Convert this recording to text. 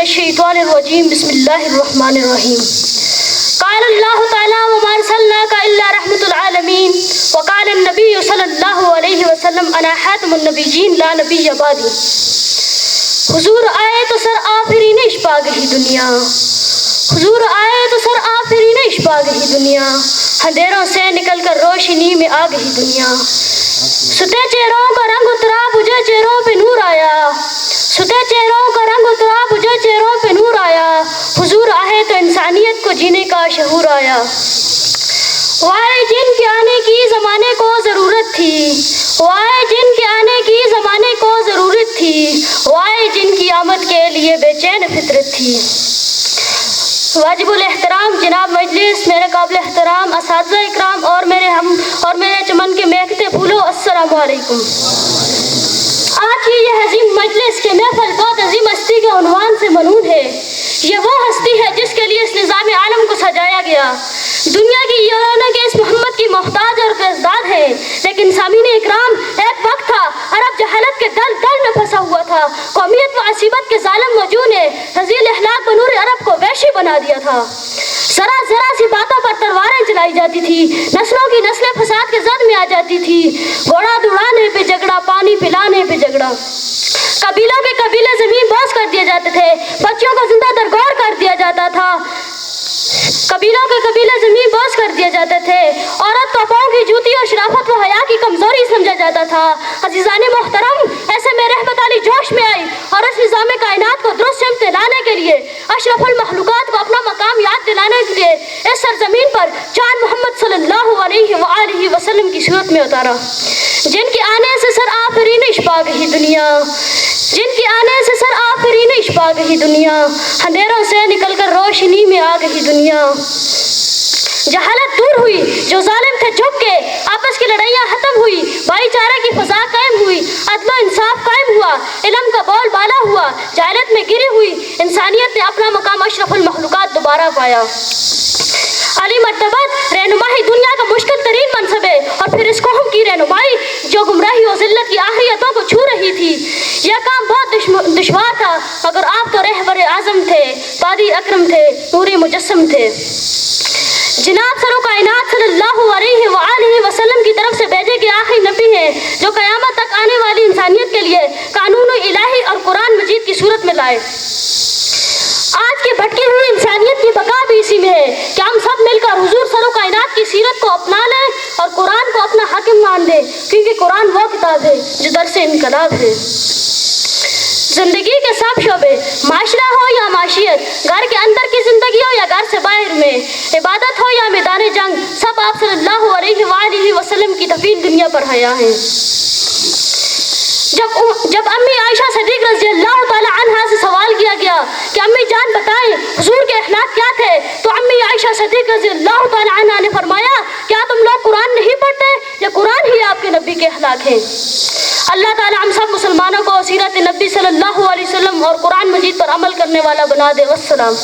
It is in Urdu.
الشیطان الرجیم بسم اللہ الرحمن الرحیم قال اللہ تعالی وما ارسلناک الا رحمۃ العالمین وقال النبی صلی اللہ علیہ وسلم انا خاتم النبیین لا نبی بعدی. حضور آئے تو سر آفرین اشپا گئی دنیا، حضور آئے تو سر آفرین اشپا گئی دنیا، اندھیروں سے نکل کر روشنی میں آ گئی دنیا. ستے چہروں کا رنگ اترا بجھے چہروں پہ نور آیا، ستے چہروں کا رنگ اترا بجھے چہروں پہ نور آیا، حضور آئے تو انسانیت کو جینے کا شعور آیا. وائے جن کے آنے کی زمانے کو ضرورت تھی، وائے جن کے آنے کی زمانے کو ضرورت تھی، وائے جن کی آمد کے لیے بے چین فطرت تھی. واجب الاحترام جناب مجلس، میرے قابل احترام اساتذہ اکرام اور میرے چمن کے مہکتے پھولوں، السلام علیکم. آج کی یہ عظیم مجلس کے محفل بہت عظیم ہستی کے عنوان سے منعوت ہے. یہ وہ ہستی ہے جس کے لیے اس نظام عالم کو سجایا گیا. دنیا کی یہ رونق اس محمد کی محتاج اور قرضدار ہے. لیکن سامعین اکرام، ایک وقت تھا عرب جہالت کے دل میں پھنسا ہوا تھا. قومیت و عصبیت کے ظالم وجوہ نے رذیل اخلاق بنور عرب کو وحشی بنا دیا تھا. ذرا سی باتوں پر تلواریں چلائی جاتی تھی، نسلوں کی نسلیں فساد کے زد میں آ جاتی تھی. گھوڑا دوڑانے پہ جھگڑا، پانی پلانے پہ جھگڑا، قبیلوں کے قبیلے زمین بوس کر دیے جاتے تھے، بچوں کو زندہ درگور کر دیا جاتا تھا. قبیلوں کے قبیلے زمین بوس کر دیے جاتے تھے. عورت کو پاؤں کی جوتی اور شرافت و حیا کی کمزوری سمجھا جاتا تھا. عزیزان محترم، ایسے میں رحمت علی جوش میں آئی اور اس نظام کائنات کو درست سمت لانے کے لیے، اشرف المخلوقات کو اپنا مقام یاد دلانے کے لیے اس سرزمین پر چاند محمد صلی اللہ علیہ وآلہ وسلم کی صورت میں اتارا. جن کے آنے سے سر آفرین اشپا گئی دنیا، جن کے آنے سے سر آفرین اشپا گئی دنیا، اندھیروں سے نکل کر روشنی میں آ گئی دنیا. جہالت دور ہوئی، جو ظالم تھے جھک کے، آپس کی لڑائیاں ختم ہوئی، بھائی چارے کی فضا قائم ہوئی، عدل و انصاف قائم ہوا، علم کا بول بالا ہوا، جہالت میں گری ہوئی انسانیت نے اپنا مقام اشرف المخلوقات دوبارہ پایا. علی مرتبت رہنمائی دنیا کا مشکل ترین منصب ہے، اور پھر اس قوم کی رہنمائی جو گمراہی و ذلت کی آخریتوں کو چھو رہی تھی. یہ کام بہت دشوار تھا، مگر آپ تو رہبر اعظم تھے، پادی اکرم تھے، نوری مجسم تھے. جناب سرو کائنات صلی اللہ علیہ وآلہ وسلم کی طرف سے بھیجے گئے آخری نبی ہیں، جو قیامت تک آنے والی انسانیت کے لیے قانون الہی اور قرآن مجید کی صورت میں لائے. آج کی بھٹکی ہوئی انسانیت کی بقا بھی اسی میں ہے کہ ہم سب مل کر حضور سرو کائنات کی سیرت کو اپنا لیں اور قرآن کو اپنا حاکم مان لیں، کیونکہ قرآن وہ کتاب ہے جو درس انقلاب ہے. زندگی کے سب شعبے، معاشرہ ہو یا معاشیت، گھر کے اندر کی زندگی ہو یا گھر سے باہر میں، عبادت ہو یا میدان جنگ، سب آپ صلی اللہ علیہ وآلہ وسلم کی تفیل دنیا پر حیا ہیں. جب امی عائشہ صدیق رضی اللہ تعالی عنہا سے سوال کیا گیا کہ امی جان بتائیں حضور کے اخلاق کیا تھے، تو امی عائشہ صدیق رضی اللہ تعالی عنہا نے فرمایا، کیا تم لوگ قرآن نہیں پڑھتے؟ یہ قرآن ہی آپ کے نبی کے اخلاق ہیں. اللہ تعالی ہم سب مسلمانوں کو سیرت نبی صلی اللہ علیہ وسلم اور قرآن مجید پر عمل کرنے والا بنا دے. والسلام.